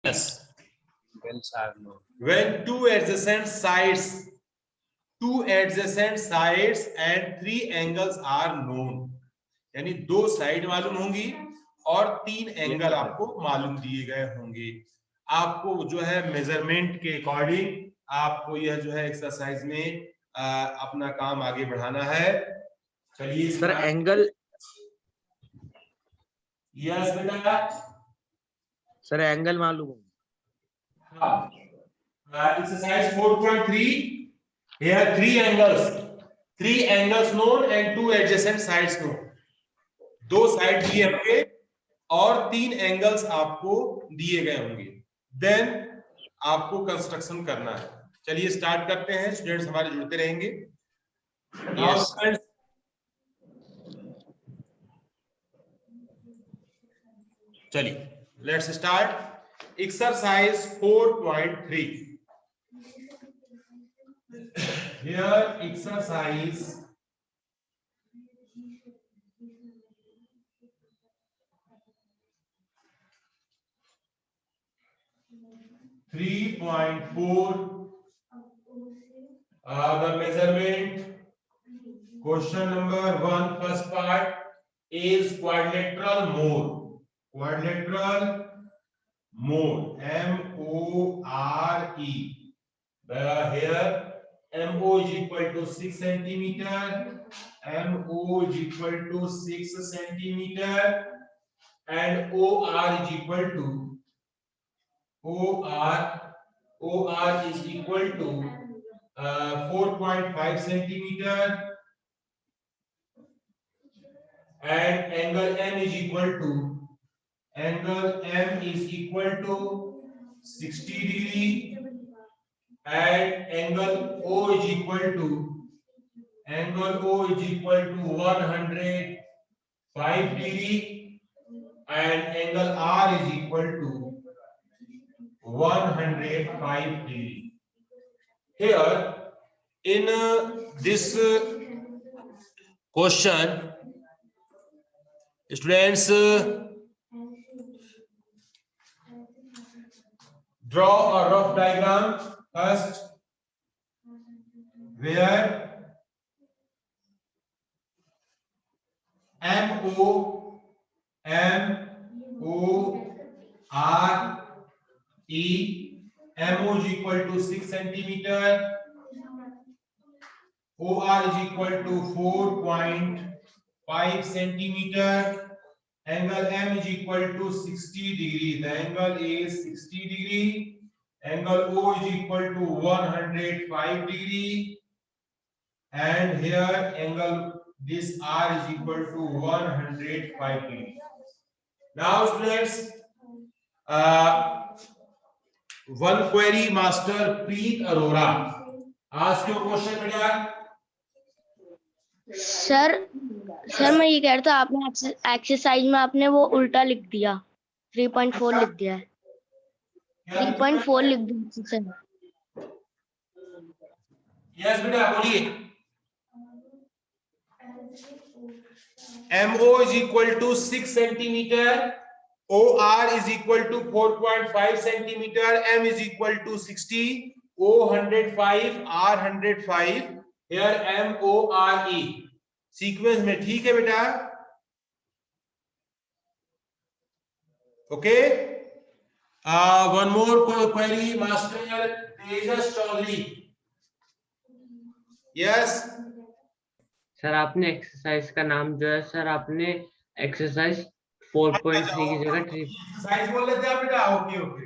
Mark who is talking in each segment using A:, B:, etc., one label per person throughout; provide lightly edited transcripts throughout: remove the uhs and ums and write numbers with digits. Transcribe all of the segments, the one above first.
A: Yes.
B: Angles are known.
A: When two adjacent sides and three angles are known, यानी दो side मालूम होंगी और तीन एंगल आपको मालूम दिए गए होंगे। आपको जो है मेजरमेंट के अकॉर्डिंग आपको यह जो है एक्सरसाइज में अपना काम आगे बढ़ाना है। चलिए
B: सर एंगल,
A: यस बेटा,
B: सर एंगल मालूम है।
A: हाँ, exercise 4.3, here three angles known and two adjacent sides known। दो साइड दिए होंगे और तीन एंगल्स आपको दिए गए होंगे, देन आपको कंस्ट्रक्शन करना है। चलिए स्टार्ट करते हैं, स्टूडेंट्स हमारे जुड़ते रहेंगे।
B: Yes.
A: चलिए let's start exercise 4.3। here exercise 3.4, the measurement question number 1, first part is quadrilateral mode, M-O-R-E, here MO is equal to 6 centimeter, MO is equal to 6 centimeter, and OR is equal to OR is equal to 4.5 centimeter, and angle M is equal to 60 degree, and angle O is equal to 105 degree, and angle R is equal to 105 degree. Here in this question, students draw a rough diagram first, where MO is equal to 6 centimeter, OR is equal to 4.5 centimeter, angle M is equal to 60 degree, the angle is 60 degree, angle O is equal to 105 degree, and here angle this R is equal to 105 degree. Now students, one query master Preet Arora ask your question बेटा।
C: Sir मैं ये कह रहा था, आपने exercise में आपने वो उल्टा लिख दिया, 3.4 लिख दिया है, 3.4 लिख दिया सर।
A: यस बेटा बोलिए। MO is equal to 6 centimeter, OR is equal to 4.5 centimeter, M is equal to 60, O 105, R 105, here MORE sequence में, ठीक है बेटा? Okay, one more query master Tejas Chaudhary. Yes
D: sir, आपने एक्सरसाइज का नाम जो है सर, आपने एक्सरसाइज 4.3 की जगह 3
A: एक्सरसाइज बोल लेते हैं बेटा। ओके ओके,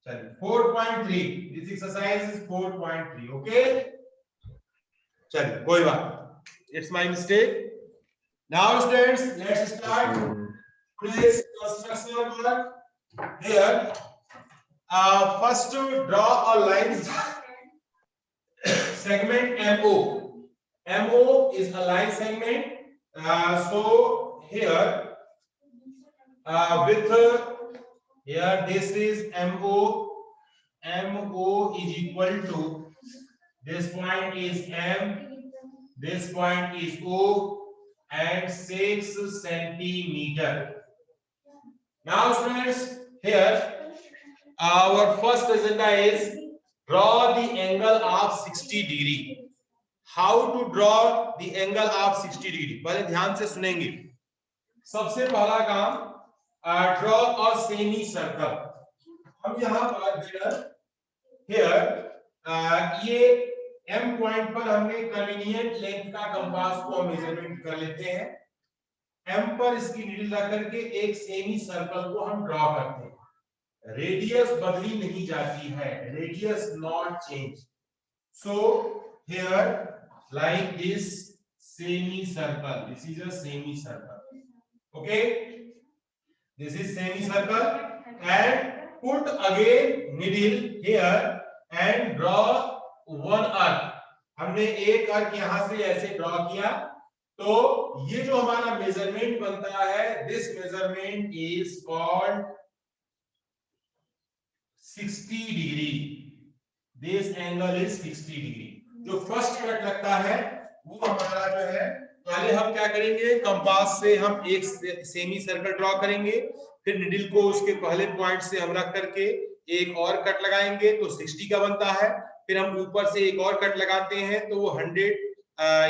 A: चलिए 4.3, दिस एक्सरसाइज इज 4.3। ओके चलिए कोई बात, it's my mistake. Now students let's start today's construction work। here first draw a line segment MO is a line segment, so here with here this is MO is equal to, this point is M, this point is O, and 6 centimeter. Now students, here our first agenda is draw the angle of 60 degree. How to draw the angle of 60 degree? पहले ध्यान से सुनेंगे। सबसे पहला काम draw a semi circle। हम यहाँ पर here ये M पॉइंट पर हमने कन्वीनियंट लेंथ का कंपास को मेजरमेंट कर लेते हैं। M पर इसकी नीडल रख करके एक सेमी सर्कल को हम ड्रॉ करते हैं। रेडियस बदली नहीं जाती है, radius not change. So here like this semi circle, this is a semi circle, okay, this is semi circle and put again needle here and draw one arc। हमने एक अर्क यहां से ऐसे ड्रॉ किया, तो ये जो हमारा मेजरमेंट बनता है, this measurement is called 60 degree. This angle is 60 degree. जो फर्स्ट कट लगता है वो हमारा जो है, पहले हम क्या करेंगे, कंपास से हम एक सेमी सर्कल ड्रॉ करेंगे, फिर निडल को उसके पहले पॉइंट से हम रख करके एक और कट लगाएंगे तो 60 का बनता है। फिर हम ऊपर से एक और कट लगाते हैं तो वो 100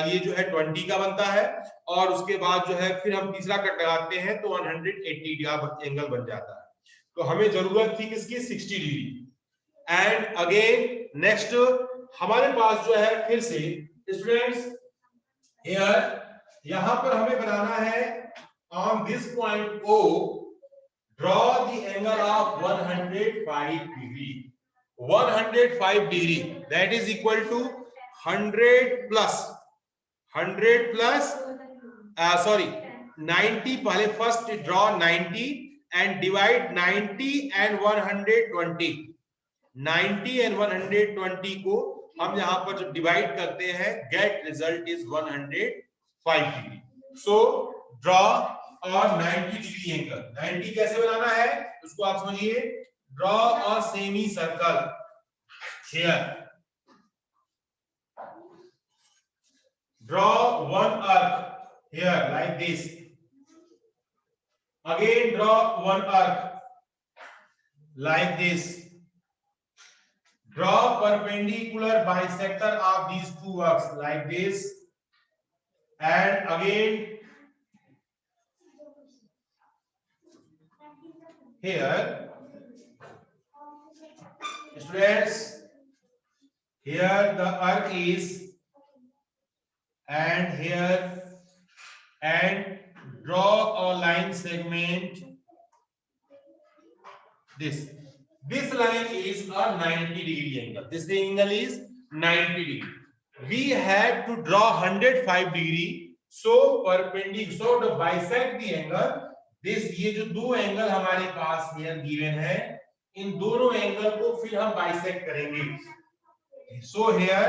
A: ये जो है 20 का बनता है, और उसके बाद जो है फिर हम तीसरा कट लगाते हैं तो 180 का एंगल बन जाता है। तो हमें जरूरत थी किसकी, 60 डिग्री। एंड अगेन नेक्स्ट हमारे पास जो है फिर से स्टूडेंट्स यहाँ पर हमें बनाना है on this point O draw the angle of 105 degree. 105 degree that is equal to 100 plus 90। पहले first draw 90 and divide 90 and 120। 90 and 120 को हम यहाँ पर जब डिवाइड करते हैं, get result is 105 degree. So draw और 90 डिग्री एंगल। 90 कैसे बनाना है उसको आप समझिए। Draw a semi circle here, draw one arc here like this, again draw one arc like this, draw perpendicular bisector of these two arcs like this, and again here students, here the arc is, and here, and draw a line segment this line is a 90 degree angle, this angle is 90 degree. We had to draw 105 degree, so perpendicular, so to bisect the angle, this ये जो दो angle हमारे पास here given है, इन दोनों angle को फिर हम bisect करेंगे। So here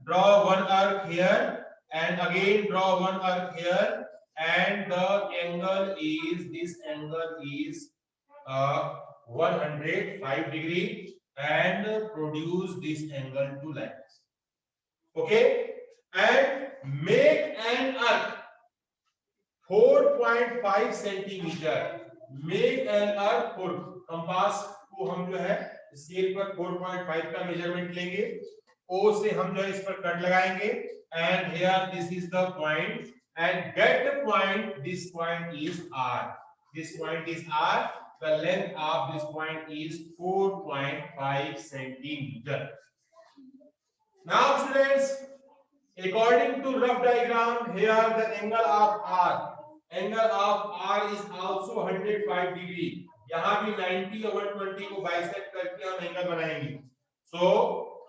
A: draw one arc here and again draw one arc here, and the angle is, this angle is 105 degree, and produce this angle to like this, okay, and make an arc 4.5 centimeter, make an arc for compass को हम जो है scale पर 4.5 का measurement लेंगे, O से हम जो है इस पर कट लगाएंगे, and here this is the point, and get the point, this point is R, this point is R, the length of this point is 4.5 centimeter. Now students, according to rough diagram, here the angle of R is also 105 degree, यहाँ भी 90 और 120 को bisect करके हम angle बनाएंगे। So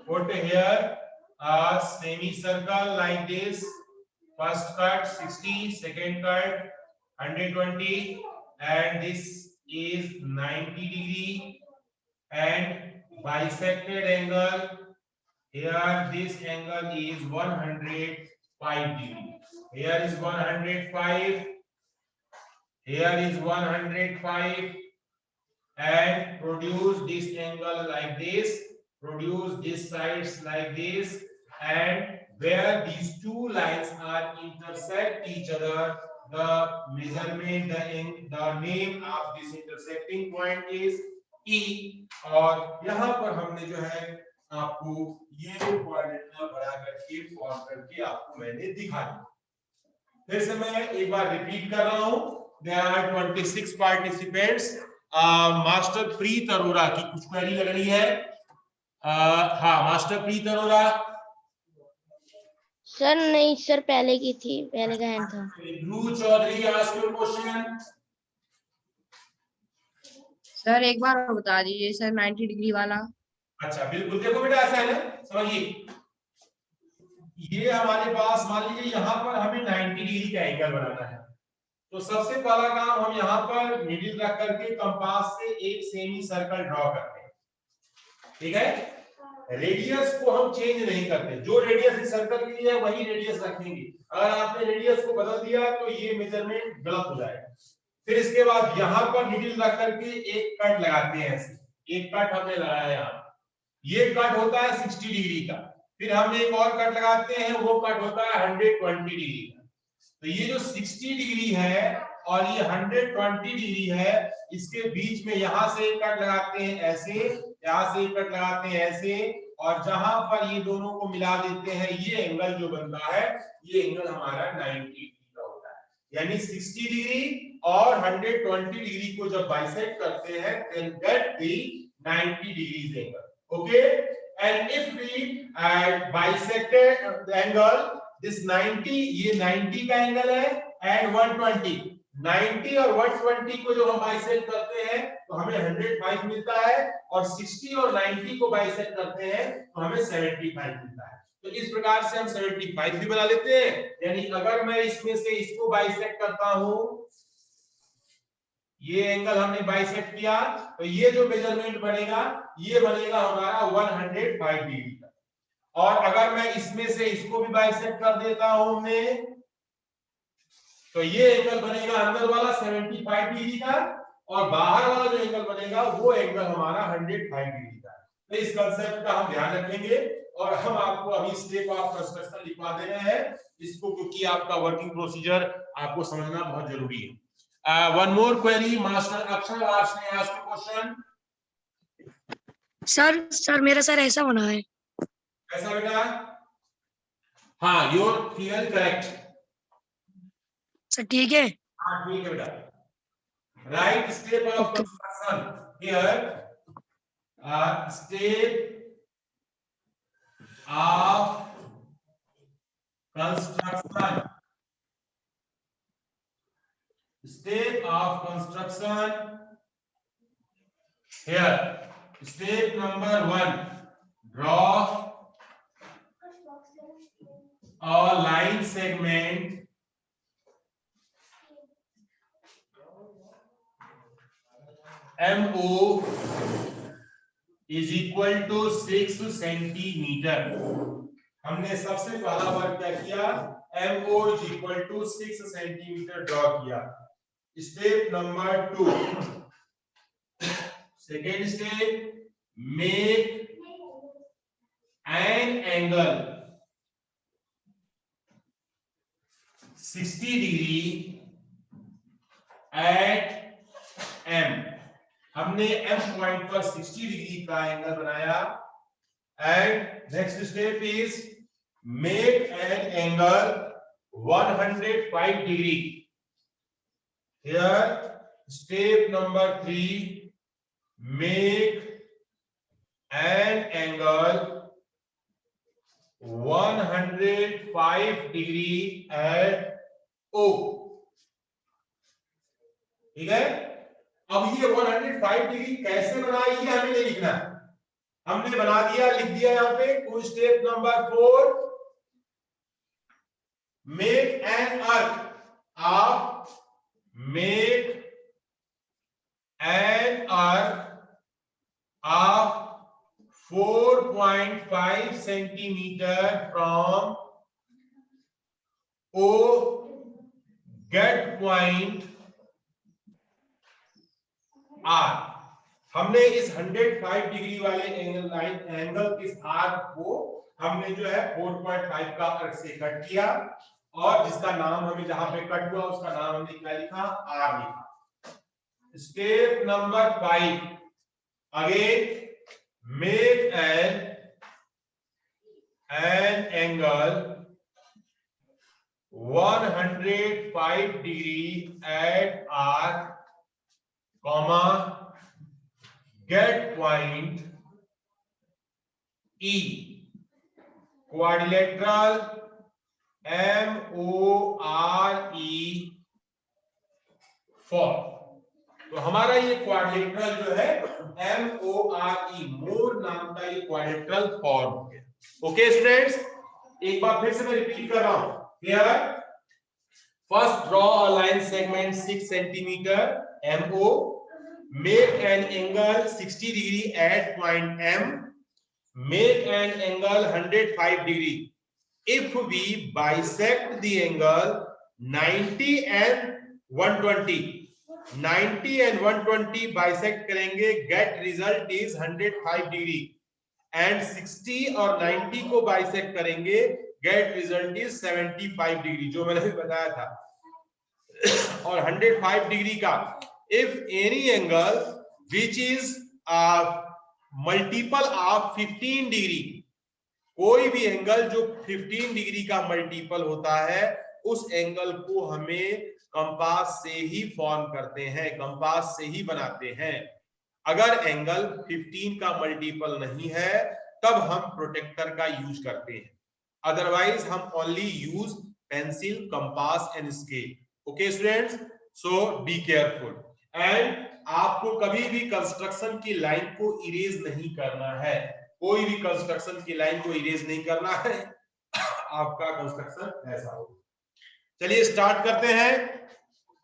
A: put here a semi circle like this, first cut 60, second cut 120, and this is 90 degree, and bisected angle here, this angle is 105 degree, here is 105, here is 105, and produce this angle like this, produce these sides like this, and where these two lines are intersect each other, the measurement, the name of this intersecting point is ई, और यहाँ पर हमने जो है आपको ये जो coordinate बना करके फॉर्म करके आपको मैंने दिखा दिया। फिर से मैं एक बार रिपीट कर रहा हूं। There are 26 participants. Master Preet Arora की कुछ क्वेरी लग रही है? हाँ, मास्टर प्रीत अरोड़ा।
C: सर नहीं सर, पहले की थी, पहले का हैंड था।
A: Dhruv Chaudhary ask your question.
E: Sir एक बार और बता दीजिए सर 90 डिग्री वाला।
A: अच्छा बिल्कुल, देखो बेटा ऐसा है ना, समझिए, ये हमारे पास मान लीजिए यहाँ पर हमें 90 डिग्री का एंगल बनाना है। तो सबसे पहला काम हम यहाँ पर मिडिल रख करके कंपास से एक सेमी सर्कल ड्रॉ करते हैं। ठीक है, रेडियस को हम चेंज नहीं करते, जो रेडियस इस सर्कल के लिए है वही रेडियस रखेंगे। अगर आपने रेडियस को बदल दिया तो ये मेजरमेंट गलत हो जाएगा। फिर इसके बाद यहाँ पर मिडिल रख करके एक कट लगाते हैं, ऐसे एक कट हमने लगाया यहाँ, ये कट होता है 60 डिग्री का। फिर हम एक और कट लगाते हैं, वो कट होता है 120 डिग्री का। तो ये जो 60 डिग्री है और ये 120 डिग्री है, इसके बीच में यहाँ से एक कट लगाते हैं ऐसे, यहाँ से एक कट लगाते हैं ऐसे, और जहां पर ये दोनों को मिला देते हैं, ये एंगल जो बनता है, ये एंगल हमारा 90 डिग्री का होता है। यानी 60 डिग्री और 120 डिग्री को जब बाइसेक्ट करते हैं, then get the 90 degrees angle. Okay? And if we bisected the angle, this 90, ये 90 का एंगल है, and 120, 90 और 120 को जो हम बाइसेक्ट करते हैं तो हमें 105 मिलता है, और 60 और 90 को बाइसेक्ट करते हैं तो हमें 75 मिलता है। तो इस प्रकार से हम 75 भी बना लेते हैं। यानी अगर मैं इसमें से इसको बाइसेक्ट करता हूं, ये एंगल हमने बाइसेक्ट किया, तो ये जो मेजरमेंट बनेगा ये बनेगा हमारा 105 डिग्री का। और अगर मैं इसमें से इसको भी बाइसेक्ट कर देता हूं मैं, तो ये एंगल बनेगा अंदर वाला 75 डिग्री का, और बाहर वाला जो एंगल बनेगा वो एंगल हमारा 105 डिग्री का। तो इस कंसेप्ट का हम ध्यान रखेंगे, और हम आपको अभी स्टेप ऑफ कंस्ट्रक्शन लिखवा दे रहे हैं इसको, क्योंकि आपका वर्किंग प्रोसीजर आपको समझना बहुत जरूरी है। वन मोर क्वेरी, मास्टर अक्षर राज ने आस्क्ड क्वेश्चन।
F: सर मेरा सर ऐसा बना है।
A: ऐसा बेटा? हाँ, योर क्लियर करेक्ट।
F: सर ठीक है।
A: हाँ ठीक है बेटा। Right step of construction here, step of construction, step of construction here. Step number 1, draw a line segment MO is equal to 6 centimetre. हमने सबसे पहला वर्क क्या किया, MO is equal to 6 centimetre draw किया। Step number 2, second step, make an angle 60 degree at M। हमने M point पर 60 degree का angle बनाया। And next step is make an angle 105 degree. Here step number 3, make an angle 105 degree at O। ठीक है, अब ये 105 degree कैसे बनाई ये हमें नहीं लिखना, हमने बना दिया, लिख दिया यहाँ पे। To step number 4, make an arc of, make an arc of 4.5 centimetre from O, get point R। हमने इस 105 डिग्री वाले एंगल के आर्क को हमने जो है 4.5 का आर्क से कट किया, और जिसका नाम हमें जहां पे कट हुआ उसका नाम हमने क्या लिखा, R लिखा। Step number 5, Again, make an angle 105 degree at arc, comma, get point E, quadrilateral MORE for. तो हमारा ये क्वाड्रिलेटरल जो है MORE, मोर नाम का ये क्वाड्रिलेटरल फॉर्म है। ओके स्टूडेंट्स, एक बार फिर से मैं रिपीट कर रहा हूं। Here first draw a line segment 6 centimetre MO, make an angle 60 degree eight point M, make an angle 105 degree if we bisect the angle 90 and 120, 90 and 120 bisect करेंगे, get result is 105 degree, and 60 और 90 को bisect करेंगे, get result is 75 degree, जो मैंने बताया था। और 105 degree का if any angle which is multiple of 15 degree, कोई भी एंगल जो 15 डिग्री का मल्टीपल होता है, उस एंगल को हमें कंपास से ही फॉर्म करते हैं, कंपास से ही बनाते हैं। अगर एंगल 15 का मल्टीपल नहीं है तब हम प्रोटेक्टर का यूज करते हैं, अदरवाइज हम only use pencil, compass and scale. Okay students, so be careful. And आपको कभी भी कंस्ट्रक्शन की लाइन को इरेज नहीं करना है, कोई भी कंस्ट्रक्शन की लाइन को इरेज नहीं करना है, आपका कंस्ट्रक्शन ऐसा होगा। चलिए स्टार्ट करते हैं।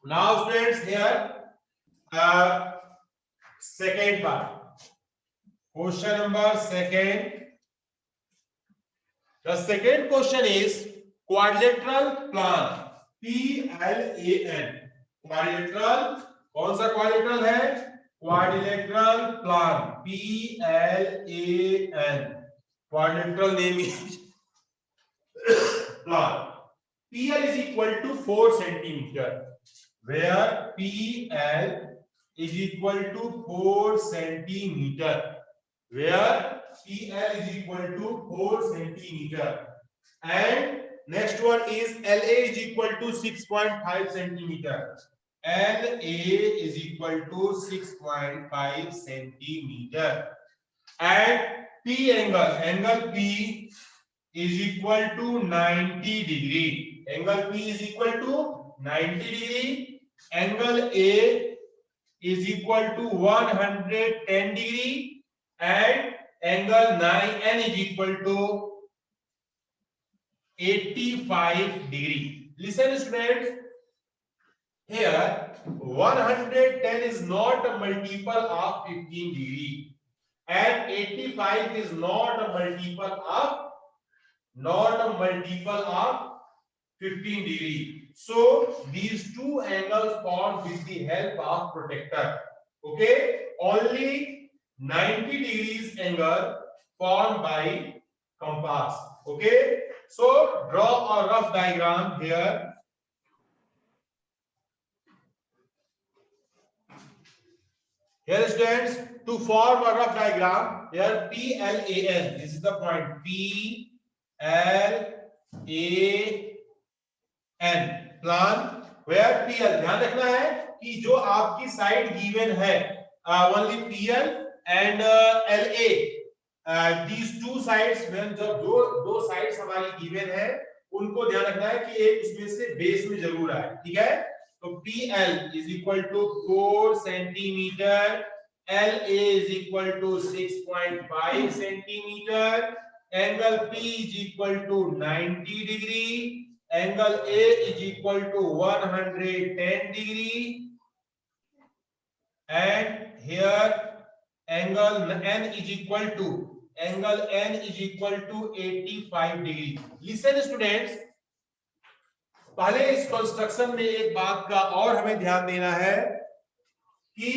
A: Now students, here second part, question number second. The second question is quadrilateral plan, PLAN। Quadrilateral, कौन सा क्वाड्रिलेटरल है? Quadrilateral plan, PLAN. Quadrilateral name is plan. PL is equal to 4 centimeter, where PL is equal to 4 centimeter, where PL is equal to 4 centimeter, and next one is LA is equal to 6.5 centimeter. LA is equal to 6.5 centimeter, and P angle, angle P is equal to 90 degree. Angle P is equal to 90 degree. Angle A is equal to 110 degree, and angle N is equal to 85 degree. Listen students, here 110 is not a multiple of 15 degree, and 85 is not a multiple of 15 degree. So these two angles formed with the help of protector. Okay, only 90 degrees angle formed by compass. Okay, so draw a rough diagram here. Here students, to form a rough diagram, here PLAN, this is the point, PLAN plan, where PL, ध्यान रखना है कि जो आपकी side given है, only PL and LA, these two sides, जब दो sides हमारी गिवन है, उनको ध्यान रखना है कि एक उसमें से बेस में जरूर आए, ठीक है? तो PL is equal to 4 centimeter, LA is equal to 6.5 centimeter, angle P is equal to 90 degree, angle A is equal to 110 degree, and here angle N is equal to 85 degree. Listen students, पहले इस construction में एक बात का और हमें ध्यान देना है कि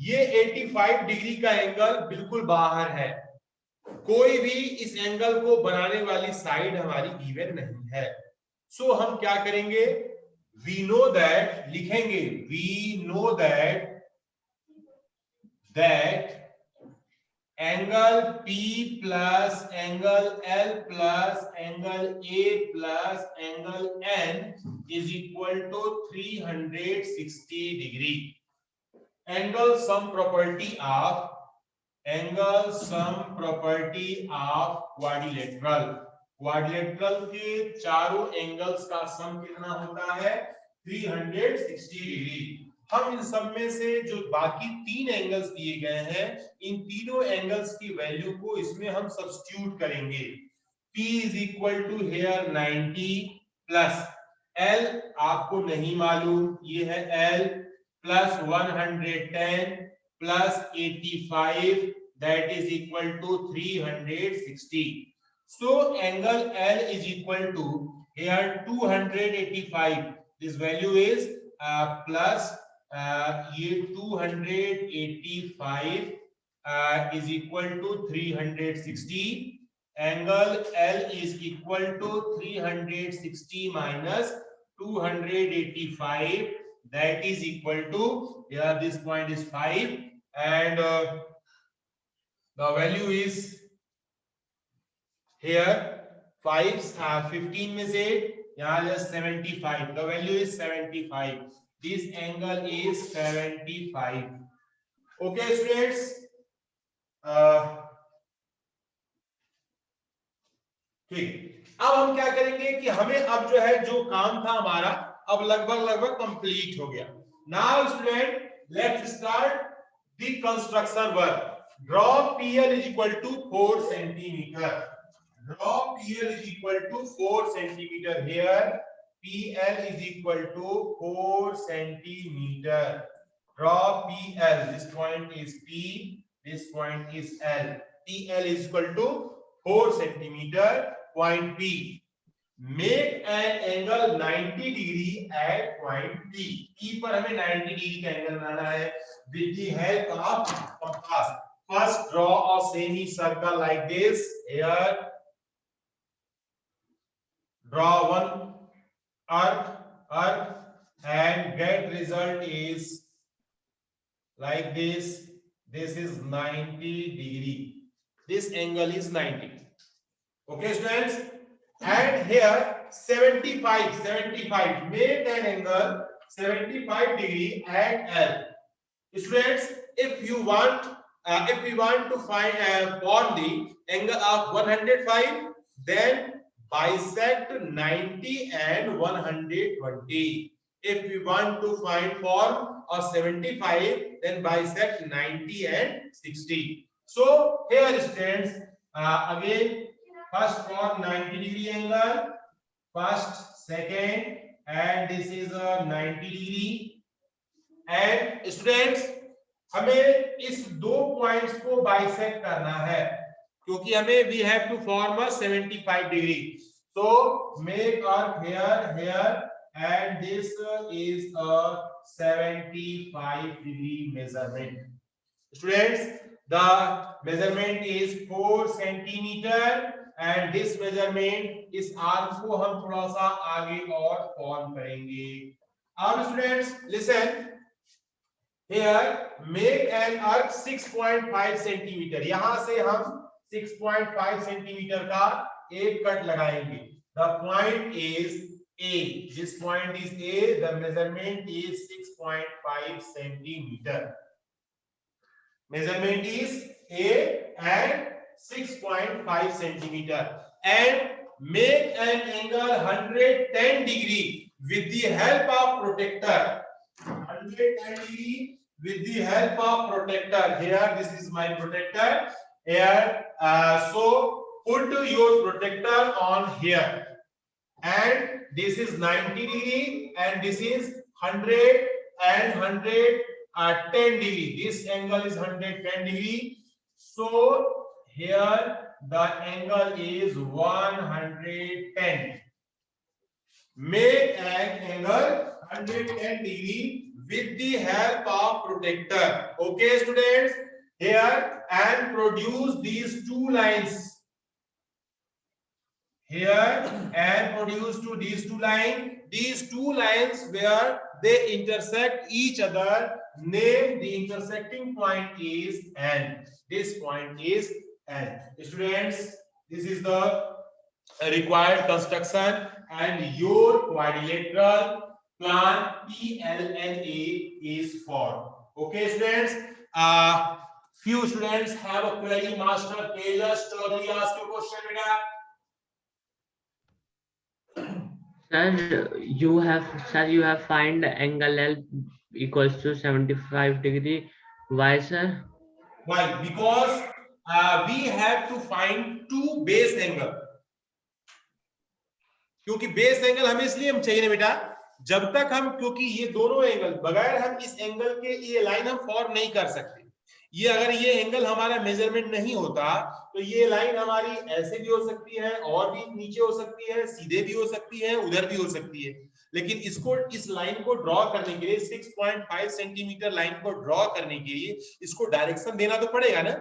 A: ये 85 डिग्री का एंगल बिल्कुल बाहर है, कोई भी इस एंगल को बनाने वाली साइड हमारी गिवन नहीं है। सो हम क्या करेंगे, वी नो दैट, लिखेंगे we know that angle P plus angle L plus angle A plus angle N is equal to 360 degree. Angle sum property of quadrilateral के चारों एंगल्स का सम कितना होता है? 360 डिग्री. हम इन सब में से जो बाकी तीन एंगल्स दिए गए हैं, इन तीनों एंगल्स की वैल्यू को इसमें हम सब्स्टिट्यूट करेंगे. P is equal to here 90 plus L आपको नहीं मालूम, ये है L plus 110 plus 85 that is equal to 360. So angle L is equal to here 285. This value is plus ये 285 is equal to 360. Angle L is equal to 360 minus 285. That is equal to here this point is 5 and the value is here 5 15 में से यहाँ just 75. The value is 75. This angle is 75. Okay students. ठीक. अब हम क्या करेंगे कि हमें अब जो है जो काम था हमारा अब लगभग कंप्लीट हो गया. Now student, let's start the construction work. Draw PL is equal to 4 centimeter. Draw PL is equal to 4 centimeter. Here PL is equal to 4 centimeter. Draw PL. This point is P. This point is L. PL is equal to 4 centimeter. Point P. Make an angle 90 degree at point P. P पर हमें 90 degree का angle बनाना है with the help of compass. First draw a semicircle like this. Here draw one arc and get result is like this. This is 90 degree. This angle is 90. Okay students, and here 75 make an angle 75 degree at L. Students, if we want to find upon the angle of 105, then bisect 90 and 120. If we want to find form of 75, then bisect 90 and 60. So here students, again first form 90 degree angle, first, second, and this is a 90 degree. And students, हमें इस दो points को bisect करना है क्योंकि हमें we have to form a 75 degree. So make arc here and this is a 75 degree measurement. Students, the measurement is 4 centimeter and this measurement इस arc को हम थोड़ा सा आगे और form करेंगे. अब students listen. Here make an arc 6.5 centimeter. यहाँ से हम 6.5 centimeter का एक कट लगाएंगे. The point is A. This point is A. The measurement is 6.5 centimeter. Measurement is A and 6.5 centimeter. And make an angle 110 degree with the help of protector. 110 degree with the help of protector. Here this is my protector. Here so put your protector on here. And this is 90 degree and this is 100 and 110 degree. This angle is 110 degree. So here the angle is 110. Make an angle 110 degree with the help of protector. Okay students, here and produce these two lines. Here and produce these two lines. These two lines where they intersect each other, name the intersecting point is N. This point is N. Students, this is the required construction and your quadrilateral plan PLNA is formed. Okay, students. Few students have a query. Master Tejas Chaudhary ask you question, beta.
D: Sir, you have find angle L equals to 75 degree. Why, sir?
A: Why? Because we have to find two base angle. क्योंकि base angle हमें इसलिए हम चाहिए ना बेटा, जब तक हम, क्योंकि ये दोनों एंगल बगैर हम इस एंगल के ये लाइन हम फॉर्म नहीं कर सकते। ये अगर ये एंगल हमारा मेजरमेंट नहीं होता तो ये लाइन हमारी ऐसे भी हो सकती है और भी नीचे हो सकती है, सीधे भी हो सकती है, उधर भी हो सकती है। लेकिन इसको, इस लाइन को ड्रॉ करने के लिए 6.5 सेंटीमीटर लाइन को ड्रॉ करने के लिए इसको डायरेक्शन देना तो पड़ेगा ना।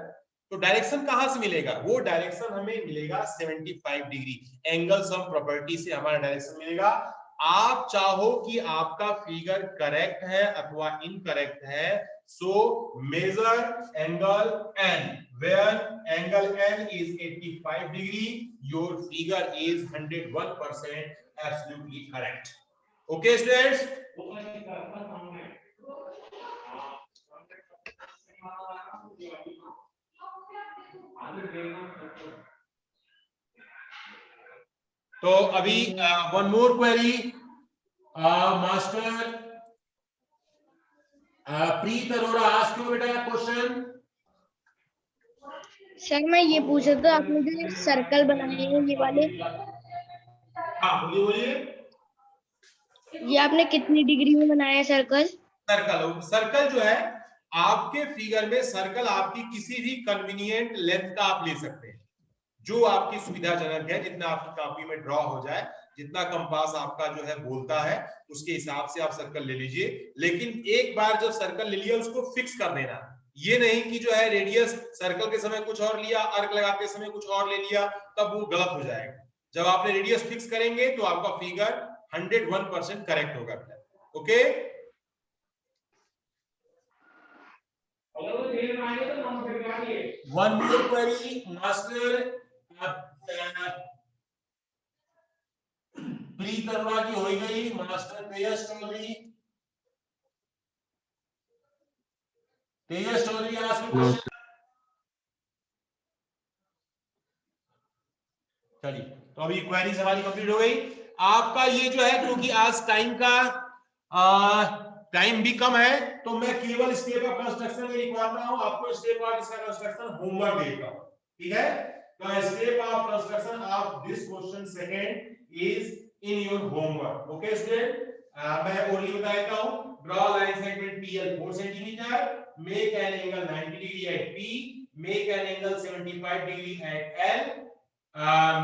A: तो डायरेक्शन कहां से मिलेगा? वो डायरेक्शन हमें मिलेगा 75 डिग्री एंगल सम प्रॉपर्टी से हमारा डायरेक्शन मिलेगा। आप चाहो कि आपका फिगर करेक्ट है अथवा इनकरेक्ट है, so measure angle N where angle N is 85 degree, your figure is 101% absolutely correct. Okay students? तो अभी one more query, master Preet Arora ask you बेटा क्वेश्चन।
C: सर मैं ये पूछ रहा था, आपने जो सर्कल बनाए हैं ये वाले,
A: हाँ बोलिए बोलिए।
C: ये आपने कितनी डिग्री में बनाया है सर्कल?
A: सर्कल जो है आपके फिगर में, सर्कल आपकी किसी भी कन्वीनियंट लेंथ का आप ले सकते हैं, जो आपकी सुविधाजनक है, जितना आपकी कॉपी में ड्रॉ हो जाए, जितना कंपास आपका जो है बोलता है उसके हिसाब से आप सर्कल ले लीजिए। लेकिन एक बार जब सर्कल ले लिया उसको फिक्स कर देना, ये नहीं कि जो है रेडियस सर्कल के समय कुछ और लिया, आर्क लगाते समय कुछ और ले लिया, तब वो गलत हो जाएगा। जब आपने रेडियस फिक्स करेंगे तो आपका फिगर 101% करेक्ट होगा। Okay, one more query master Preet Arora की हो गई, master Tejas Chaudhary, Tejas Chaudhary ask question. चलिए, तो अभी क्वेरी हमारी कंप्लीट हो गई। आपका ये जो है, क्योंकि आज टाइम का टाइम भी कम है, तो मैं केवल स्टेप ऑफ कंस्ट्रक्शन नहीं लिखवा रहा हूं, आपको स्टेप ऑफ इसका कंस्ट्रक्शन होमवर्क देता हूं, ठीक है। तो step of construction of this question second is in your homework. Okay student, मैं ओनली बता देता हूं। Draw line segment PL 4 centimetre, make an angle 90 degree at P, make an angle 75 degree at L,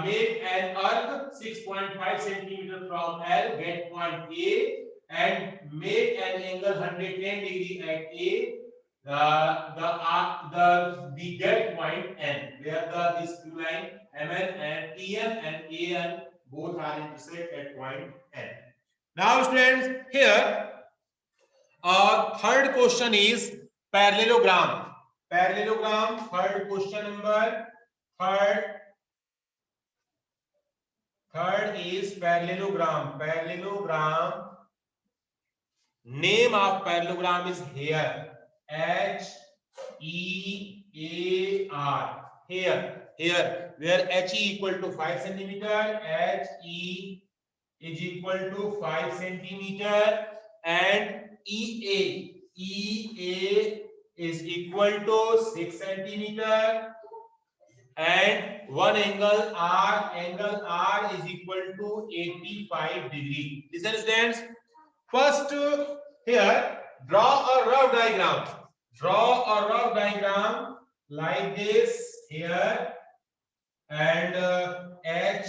A: make an arc 6.5 centimeter from L, get point A, and make an angle 110 degree at A. The get point N, where this two line MN and EN and AN both are intersect at point N. Now students, here third question is parallelogram. Parallelogram, third question number, third is parallelogram. Parallelogram, name of parallelogram is here, HEAR. Here where HE equal to 5 centimeter, HE is equal to 5 centimeter, and EA is equal to 6 centimeter, and one angle R is equal to 85 degree. Listen students, first here draw a rough diagram. Draw a rough diagram like this here, and HEAR,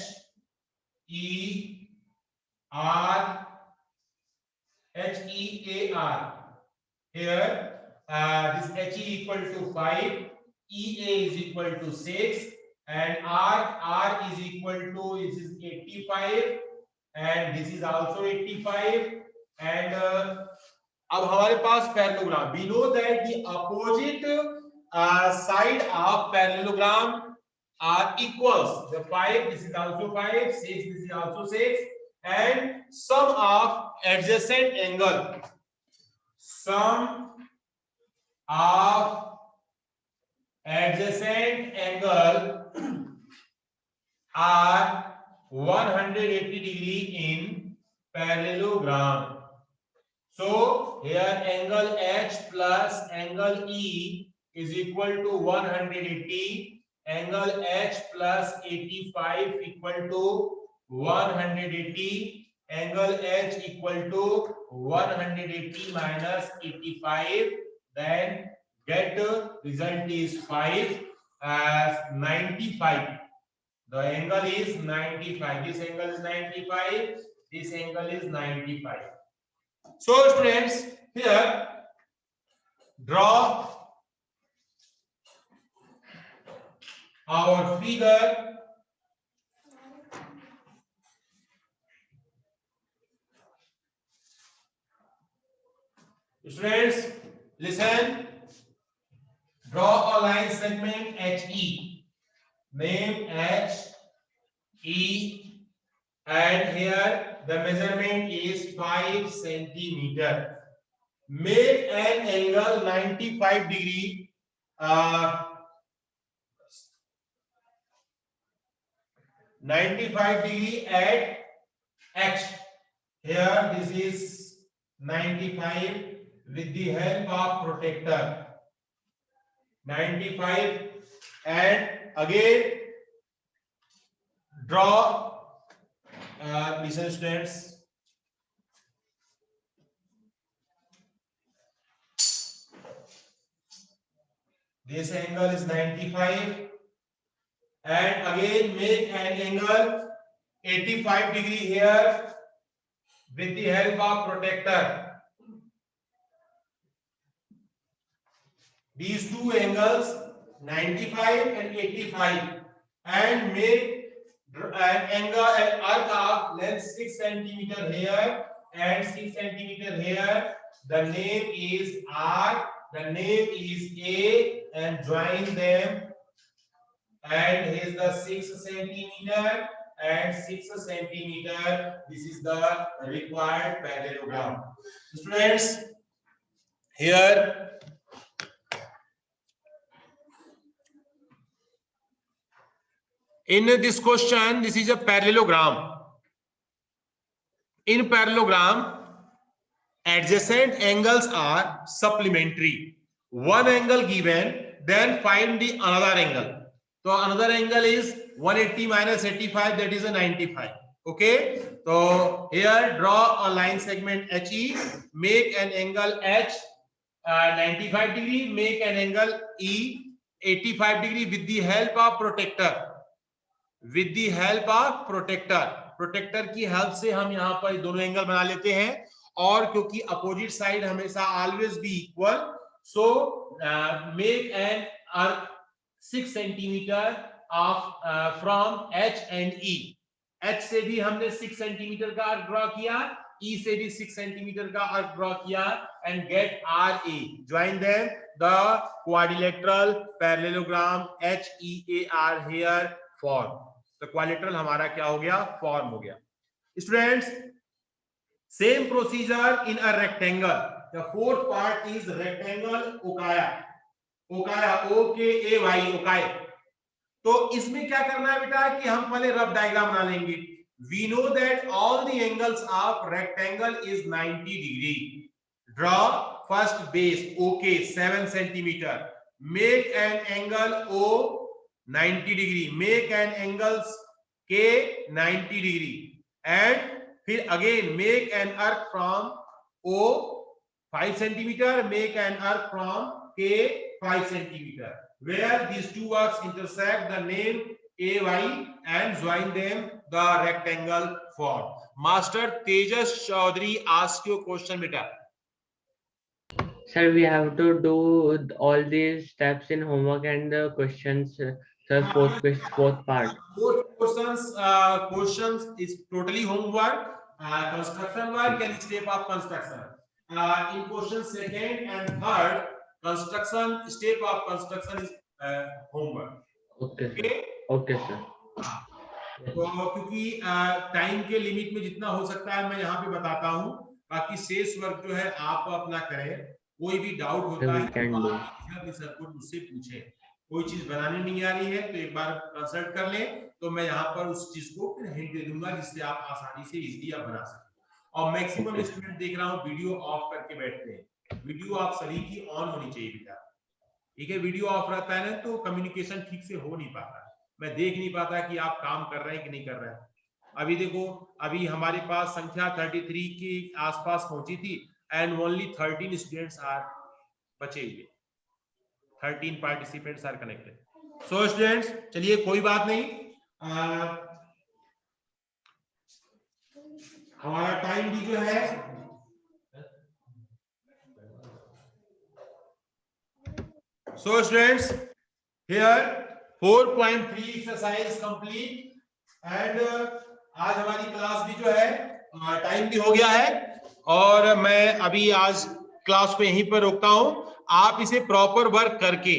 A: here this HE equal to 5, EA is equal to 6, and R is equal to, this is 85, and this is also 85, and अब हमारे पास parallelogram, we know that the opposite side of parallelogram are equals. The 5, this is also 5, 6, this is also 6, and sum of adjacent angle, sum of adjacent angle are 180 degree in parallelogram. So here angle H plus angle E is equal to 180, angle H plus 85 equal to 180, angle H equal to 180 minus 85, then get result is 5 as 95. The angle is 95. This angle is 95. This angle is 95. So students, here draw our figure. Students, listen. Draw a line segment HE. Name HE, and here the measurement is 5 centimeter. Make an angle 95 degree. 95 degree at H. Here this is 95 with the help of protractor. 95, and again draw. Listen students. This angle is 95, and again make an angle 85 degree here with the help of protractor. These two angles 95 and 85, and make an angle, an arc of length 6 centimeter here and 6 centimeter here. The name is R, the name is A, and join them, and here is the 6 centimeter and 6 centimeter. This is the required parallelogram. Students, here in this question, this is a parallelogram. In parallelogram, adjacent angles are supplementary. One angle given, then find the another angle. So another angle is 180 minus 85, that is a 95. Okay, so here draw a line segment HE, make an angle H 95 degree, make an angle E 85 degree with the help of protractor. With the help of protractor की help से हम यहाँ पर दोनों angle बना लेते हैं, और क्योंकि अपोजिट साइड हमेशा always be equal, so make an arc 6 centimetre of from H and E. H से भी हमने 6 सेंटीमीटर का आर्क ड्रॉ किया, E से भी 6 सेंटीमीटर का आर्क ड्रॉ किया, and get RA. Join them the quadrilateral parallelogram HEAR here form. तो क्वाड्रिलेटरल हमारा क्या हो गया, फॉर्म हो गया. Students, same procedure in a rectangle. The fourth part is rectangle okay. Okay OKAY okay. तो इसमें क्या करना है बेटा कि हम पहले रफ डायग्राम बना लेंगे. We know that all the angles of rectangle is 90 degree. Draw first base OK 7 centimetre. Make an angle O 90 degree, make an angles K 90 degree, and फिर again make an arc from O 5 centimeter, make an arc from K 5 centimeter. Where these two arcs intersect, the name AY, and join them, the rectangle form. Master Tejas Chaudhary asked you a question, beta.
D: Sir, we have to do all these steps in homework and the questions. Sir, fourth part.
A: Questions is totally homework. Construction work and step of construction. in question second and third, construction step of construction is homework.
D: Okay, sir.
A: Okay.
D: Okay, sir.
A: तो क्योंकि time के limit में जितना हो सकता है मैं यहाँ पे बताता हूँ, बाकी शेष वर्क जो है आप अपना करें। कोई भी डाउट होता है तो आप सर को मुझसे पूछें। कोई चीज बनाने नहीं आ रही है तो एक बार कंसल्ट कर लें, तो मैं यहाँ पर उस चीज को हिंट दे दूंगा जिससे आप आसानी से इजीली आप बना सकें। और मैक्सिमम स्टूडेंट देख रहा हूँ वीडियो ऑफ करके बैठते हैं। वीडियो आप सभी की ऑन होनी चाहिए बेटा, ठीक है। वीडियो ऑफ रहता है ना तो कम्युनिकेशन ठीक से हो नहीं पाता, मैं देख नहीं पाता कि आप काम कर रहे हैं कि नहीं कर रहे हैं। अभी देखो, अभी हमारे पास संख्या 33 के आसपास पहुंची थी एंड ओनली 13 स्टूडेंट्स आर बचे हुए, 13 participants are connected. So students चलिए कोई बात नहीं, हमारा टाइम भी जो है so students here 4.3 exercise complete and आज हमारी क्लास भी जो है टाइम भी हो गया है और मैं अभी आज क्लास को यहीं पर रोकता हूं। आप इसे प्रॉपर वर्क करके,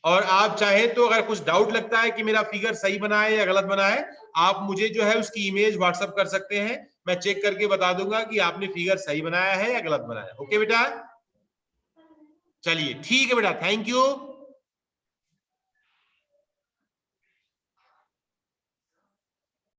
A: और आप चाहे तो अगर कुछ डाउट लगता है कि मेरा फिगर सही बना है या गलत बना है, आप मुझे जो है उसकी इमेज व्हाट्सएप कर सकते हैं, मैं चेक करके बता दूंगा कि आपने फिगर सही बनाया है या गलत बनाया है। ओके बेटा, चलिए ठीक है बेटा, थैंक यू।